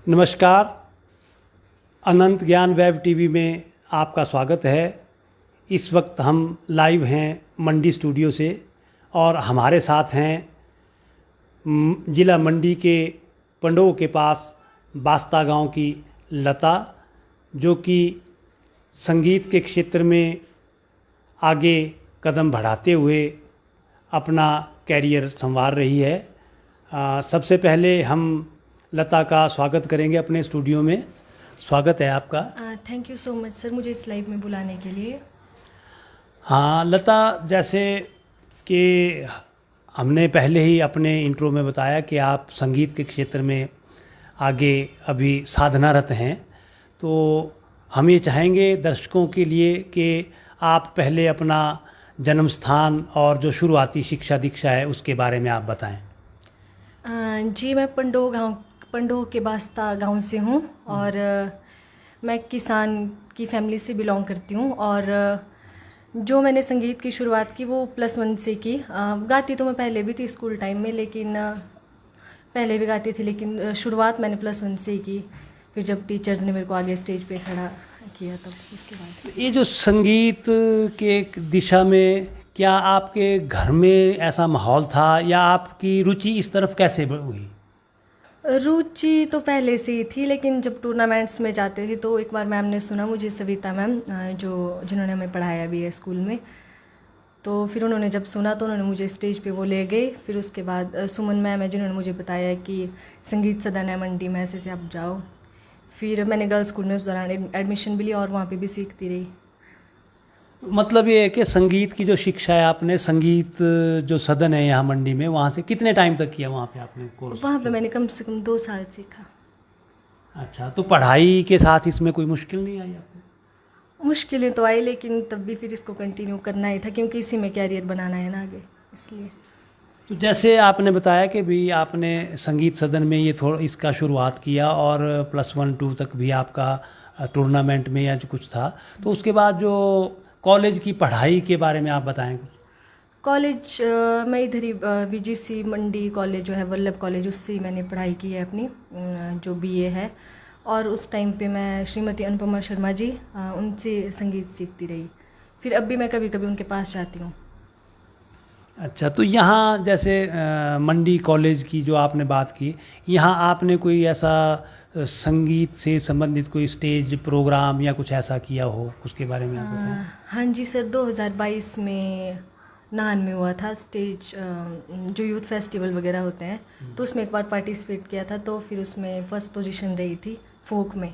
नमस्कार। अनंत ज्ञान web TV में आपका स्वागत है। इस वक्त हम लाइव हैं मंडी स्टूडियो से और हमारे साथ हैं ज़िला मंडी के पंडोह के पास बास्ता गांव की लता, जो कि संगीत के क्षेत्र में आगे कदम बढ़ाते हुए अपना कैरियर संवार रही है। सबसे पहले हम लता का स्वागत करेंगे अपने स्टूडियो में। स्वागत है आपका। Thank you so much sir, मुझे इस लाइव में बुलाने के लिए। हाँ लता, जैसे कि हमने पहले ही अपने इंट्रो में बताया कि आप संगीत के क्षेत्र में आगे अभी साधनारत हैं, तो हम ये चाहेंगे दर्शकों के लिए कि आप पहले अपना जन्म स्थान और जो शुरुआती शिक्षा दीक्षा है उसके बारे में आप बताएं। जी, मैं पंडोह के बास्ता गांव से हूँ और मैं किसान की फैमिली से बिलोंग करती हूँ। और जो मैंने संगीत की शुरुआत की वो +1 से की। गाती तो मैं पहले भी थी स्कूल टाइम में, लेकिन पहले भी गाती थी, लेकिन शुरुआत मैंने +1 से ही की। फिर जब टीचर्स ने मेरे को आगे स्टेज पे खड़ा किया तब उसके बाद। ये जो संगीत के दिशा में, क्या आपके घर में ऐसा माहौल था या आपकी रुचि इस तरफ कैसे हुई? रुचि तो पहले से ही थी, लेकिन जब टूर्नामेंट्स में जाते थे तो एक बार मैम ने सुना मुझे, सविता मैम, जिन्होंने हमें पढ़ाया भी है स्कूल में, तो फिर उन्होंने जब सुना तो उन्होंने मुझे स्टेज पे वो ले गए। फिर उसके बाद सुमन मैम है जिन्होंने मुझे बताया कि संगीत सदन है मंडी में, ऐसे आप जाओ। फिर मैंने गर्ल्स स्कूल में उस दौरान एडमिशन भी लिया और वहाँ पे भी सीखती रही। मतलब ये है कि संगीत की जो शिक्षा है, आपने संगीत जो सदन है यहाँ मंडी में, वहाँ से कितने टाइम तक किया वहाँ पे आपने कोर्स? वहाँ पे मैंने कम से कम 2 साल सीखा। अच्छा, तो पढ़ाई के साथ इसमें कोई मुश्किल नहीं आई आपको? मुश्किलें तो आई, लेकिन तब भी फिर इसको कंटिन्यू करना ही था क्योंकि इसी में कैरियर बनाना है ना आगे, इसलिए। तो जैसे आपने बताया कि भी आपने संगीत सदन में ये थोड़ा इसका शुरुआत किया और +1 2 तक भी आपका टूर्नामेंट में या जो कुछ था, तो उसके बाद जो कॉलेज की पढ़ाई के बारे में आप बताएं कुछ। कॉलेज मैं इधर ही VGC मंडी कॉलेज जो है, वल्लभ कॉलेज, उससे ही मैंने पढ़ाई की है अपनी, जो BA है। और उस टाइम पे मैं श्रीमती अनुपमा शर्मा जी, उनसे संगीत सीखती रही। फिर अब भी मैं कभी कभी उनके पास जाती हूँ। अच्छा, तो यहाँ जैसे मंडी कॉलेज की जो आपने बात की, यहाँ आपने कोई ऐसा संगीत से संबंधित कोई स्टेज प्रोग्राम या कुछ ऐसा किया हो, उसके बारे में आप बताएं। हाँ जी सर, 2022 में नाहन में हुआ था स्टेज, जो यूथ फेस्टिवल वगैरह होते हैं, तो उसमें एक बार पार्टिसिपेट किया था। तो फिर उसमें फर्स्ट पोजीशन रही थी फोक में,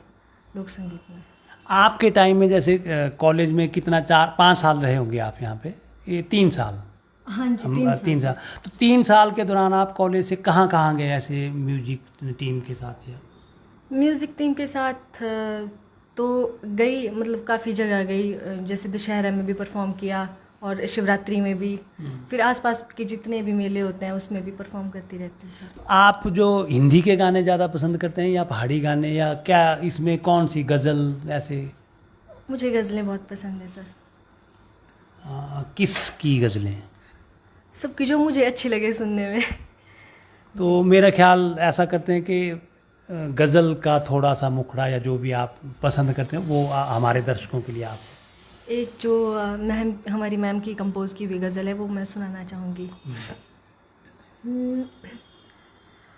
लोक संगीत में। आपके टाइम में जैसे कॉलेज में कितना 4-5 साल रहे होंगे आप यहाँ पे? ये 3 साल? हाँ जी, 3 साल। तो 3 साल के दौरान आप कॉलेज से कहाँ कहाँ गए ऐसे म्यूजिक टीम के साथ? या म्यूज़िक टीम के साथ तो गई, मतलब काफ़ी जगह गई, जैसे दशहरा में भी परफॉर्म किया और शिवरात्रि में भी। फिर आसपास के जितने भी मेले होते हैं उसमें भी परफॉर्म करती रहती हूँ सर। आप जो हिंदी के गाने ज़्यादा पसंद करते हैं या पहाड़ी गाने, या क्या इसमें कौन सी गज़ल ऐसे? मुझे गज़लें बहुत पसंद है सर। किस की गज़लें? सबकी जो मुझे अच्छी लगे सुनने में। तो मेरा ख्याल ऐसा करते हैं कि गज़ल का थोड़ा सा मुखड़ा या जो भी आप पसंद करते हैं वो हमारे दर्शकों के लिए आप। एक जो हमारी मैम की कंपोज की हुई गज़ल है वो मैं सुनाना चाहूँगी।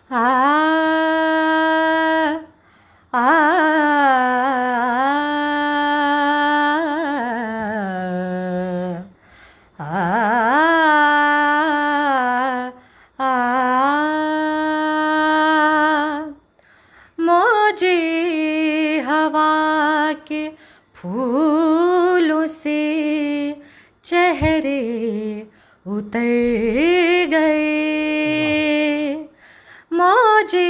आ आ मौजे हवा के फूलों से चेहरे उतर गए। मौजे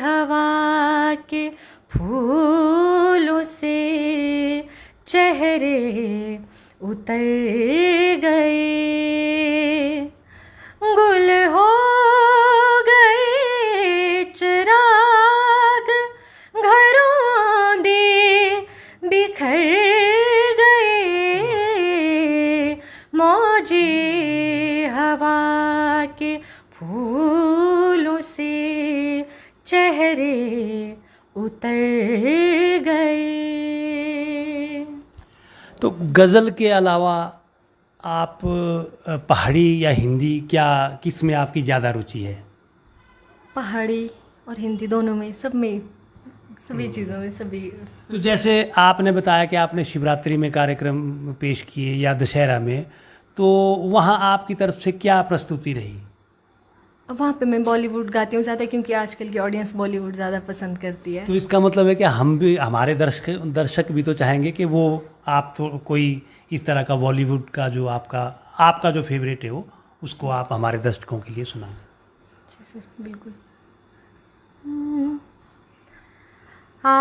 हवा के फूलों से चेहरे उतर गए। गुल हो गए चिराग घरों दे बिखर गए। मौजे हवा के फूलों से चेहरे उतर गए। तो गज़ल के अलावा आप पहाड़ी या हिंदी, क्या किस में आपकी ज़्यादा रुचि है? पहाड़ी और हिंदी दोनों में, सब में, सभी चीज़ों में, सभी। तो जैसे आपने बताया कि आपने शिवरात्रि में कार्यक्रम पेश किए या दशहरा में, तो वहाँ आपकी तरफ से क्या प्रस्तुति रही? वहाँ पे मैं बॉलीवुड गाती हूँ ज़्यादा, क्योंकि आजकल की ऑडियंस बॉलीवुड ज़्यादा पसंद करती है। तो इसका मतलब है कि हम भी, हमारे दर्शक भी तो चाहेंगे कि वो आप तो कोई इस तरह का बॉलीवुड का जो आपका जो फेवरेट है वो, उसको आप हमारे दर्शकों के लिए सुनाएं। जी सर, बिल्कुल। आ आ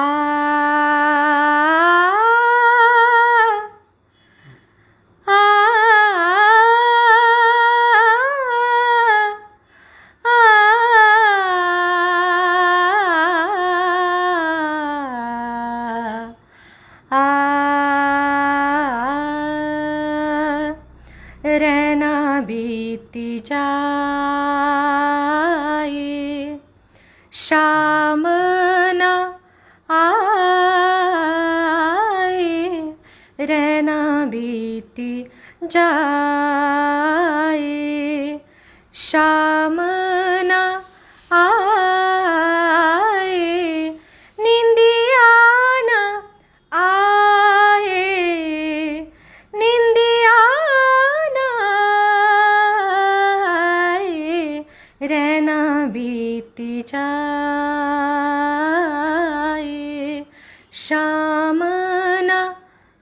रहना बीती जाए, शाम ना आए, रहना बीती जाए, शाम ना आए, निंदिया ना आए, निंदिया ना आए, रहना बीती जाए, शाम ना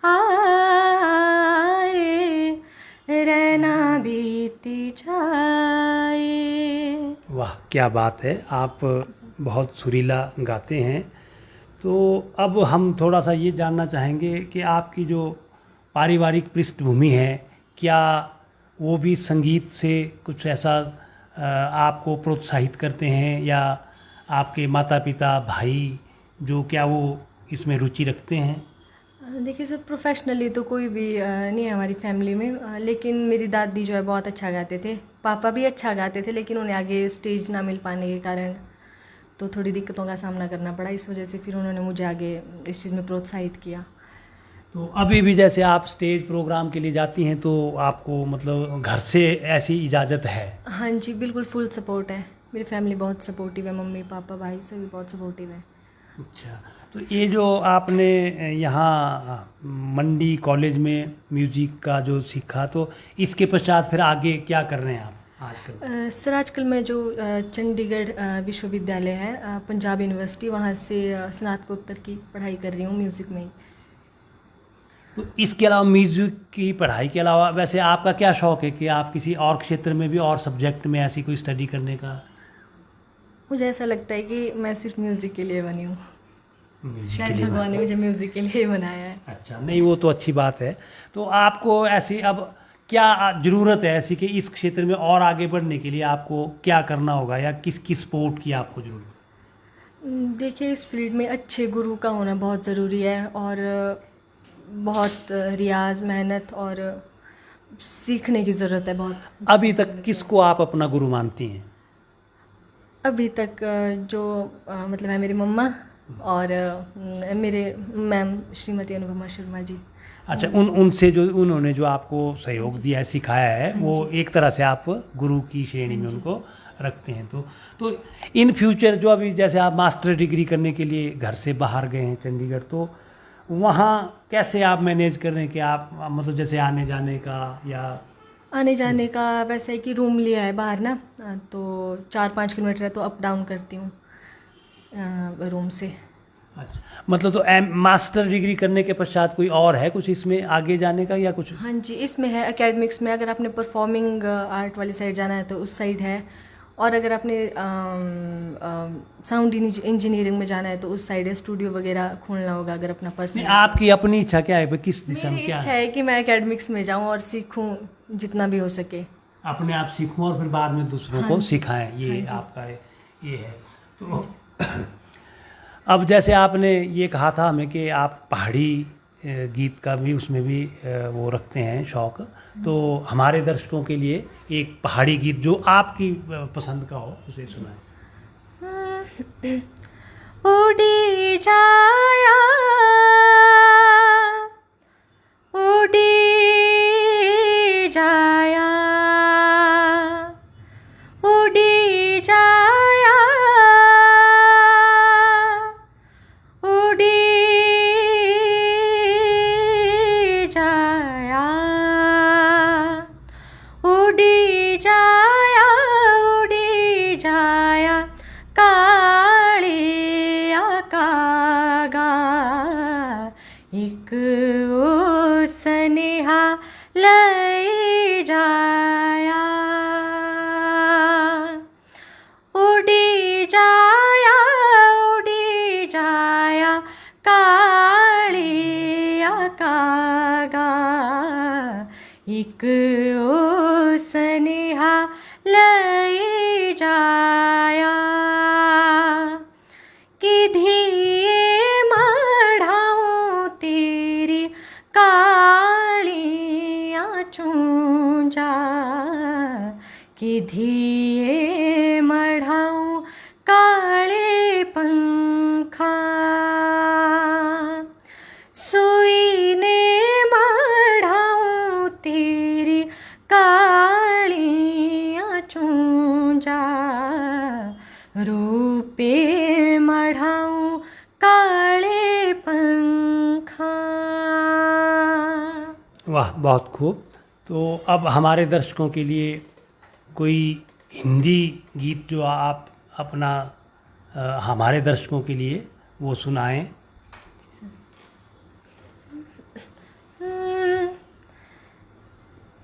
आए, रहना बीती जाए। वाह, क्या बात है! आप बहुत सुरीला गाते हैं। तो अब हम थोड़ा सा ये जानना चाहेंगे कि आपकी जो पारिवारिक पृष्ठभूमि है, क्या वो भी संगीत से कुछ ऐसा आपको प्रोत्साहित करते हैं, या आपके माता पिता भाई जो, क्या वो इसमें रुचि रखते हैं? देखिए सर, प्रोफेशनली तो कोई भी नहीं है हमारी फैमिली में, लेकिन मेरी दादी जो है बहुत अच्छा गाते थे। पापा भी अच्छा गाते थे, लेकिन उन्हें आगे स्टेज ना मिल पाने के कारण तो थोड़ी दिक्कतों का सामना करना पड़ा। इस वजह से फिर उन्होंने मुझे आगे इस चीज़ में प्रोत्साहित किया। तो अभी भी जैसे आप स्टेज प्रोग्राम के लिए जाती हैं, तो आपको मतलब घर से ऐसी इजाज़त है? हाँ जी, बिल्कुल फुल सपोर्ट है। मेरी फैमिली बहुत सपोर्टिव है, मम्मी पापा भाई सभी बहुत सपोर्टिव है। अच्छा, तो ये जो आपने यहाँ मंडी कॉलेज में म्यूज़िक का जो सीखा, तो इसके पश्चात फिर आगे क्या कर रहे हैं आप आजकल? सर आजकल मैं जो चंडीगढ़ विश्वविद्यालय है, पंजाब यूनिवर्सिटी, वहाँ से स्नातकोत्तर की पढ़ाई कर रही हूँ म्यूज़िक में ही। तो इसके अलावा, म्यूज़िक की पढ़ाई के अलावा, वैसे आपका क्या शौक़ है कि आप किसी और क्षेत्र में भी और सब्जेक्ट में ऐसी कोई स्टडी करने का? मुझे ऐसा लगता है कि मैं सिर्फ म्यूज़िक के लिए बनी हूँ। म्यूज़िक के शायद लिए भगवान ने मुझे म्यूज़िक के लिए ही बनाया है। अच्छा, नहीं वो तो अच्छी बात है। तो आपको ऐसी अब क्या ज़रूरत है ऐसी कि इस क्षेत्र में और आगे बढ़ने के लिए आपको क्या करना होगा, या किस किस स्पोर्ट की आपको ज़रूरत है? देखिए, इस फील्ड में अच्छे गुरु का होना बहुत ज़रूरी है, और बहुत रियाज, मेहनत और सीखने की ज़रूरत है बहुत। अभी तक किसको आप अपना गुरु मानती हैं? अभी तक जो मतलब है मेरी मम्मा और मेरे मैम श्रीमती अनुपमा शर्मा जी। अच्छा, उनसे जो उन्होंने जो आपको सहयोग दिया है, सिखाया है, वो एक तरह से आप गुरु की श्रेणी में उनको रखते हैं। तो इन फ्यूचर जो अभी जैसे आप मास्टर डिग्री करने के लिए घर से बाहर गए हैं चंडीगढ़, तो वहाँ कैसे आप मैनेज कर रहे हैं कि आप मतलब जैसे आने जाने का, या आने जाने का वैसा है कि रूम लिया है बाहर ना, तो 4-5 किलोमीटर है, तो अप डाउन करती हूँ रूम से। अच्छा, मतलब तो मास्टर डिग्री करने के पश्चात कोई और है कुछ इसमें आगे जाने का, या कुछ? हाँ जी, इसमें है एकेडमिक्स में। अगर आपने परफॉर्मिंग आर्ट वाली साइड जाना है तो उस साइड है, और अगर आपने साउंड इंजीनियरिंग में जाना है तो उस साइड है। स्टूडियो वगैरह खोलना होगा अगर अपना पर्सनल। आपकी अपनी इच्छा क्या है भाई, किस दिशा में मेरी क्या इच्छा है? है कि मैं एकेडमिक्स में जाऊँ और सीखूँ जितना भी हो सके। अपने आप सीखूं और फिर बाद में दूसरों को सिखाएं, ये आपका ये है। तो अब जैसे आपने ये कहा था हमें कि आप पहाड़ी गीत का भी उसमें भी वो रखते हैं शौक़, तो हमारे दर्शकों के लिए एक पहाड़ी गीत जो आपकी पसंद का हो उसे सुनाएं। उड़ी जाया उड़ी जाया उड़ी जाया उड़ी जाया उड़ी जाया उड़ी जाया कालिया कागा एक ओ सनेहा लई जाया उड़ी जाया उड़ी जाया कालिया कागा एक ओ सनेहा लई जाया किधिए मढ़ाऊं तेरी कालिया चूंजा किधिए मढ़ाऊं काले पंखा सुई ने मढ़ाऊं तेरी कालिया चूंजा रूपे मढ़ाऊं काले पंखा। वाह, बहुत खूब। तो अब हमारे दर्शकों के लिए कोई हिंदी गीत जो आप अपना हमारे दर्शकों के लिए वो सुनाएं।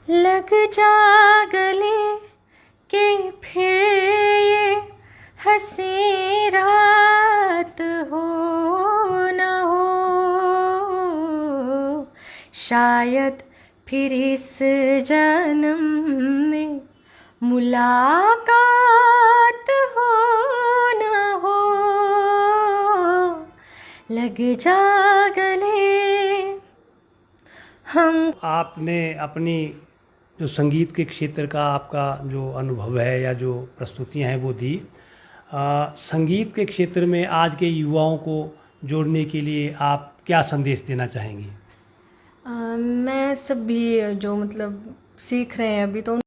लग जा गले के फिर ये हंसी रात हो न हो शायद फिर इस जन्म में मुलाकात हो न हो लग जा गले हम। आपने अपनी जो संगीत के क्षेत्र का आपका जो अनुभव है या जो प्रस्तुतियां हैं वो दी। संगीत के क्षेत्र में आज के युवाओं को जोड़ने के लिए आप क्या संदेश देना चाहेंगी? मैं सब भी जो मतलब सीख रहे हैं अभी तो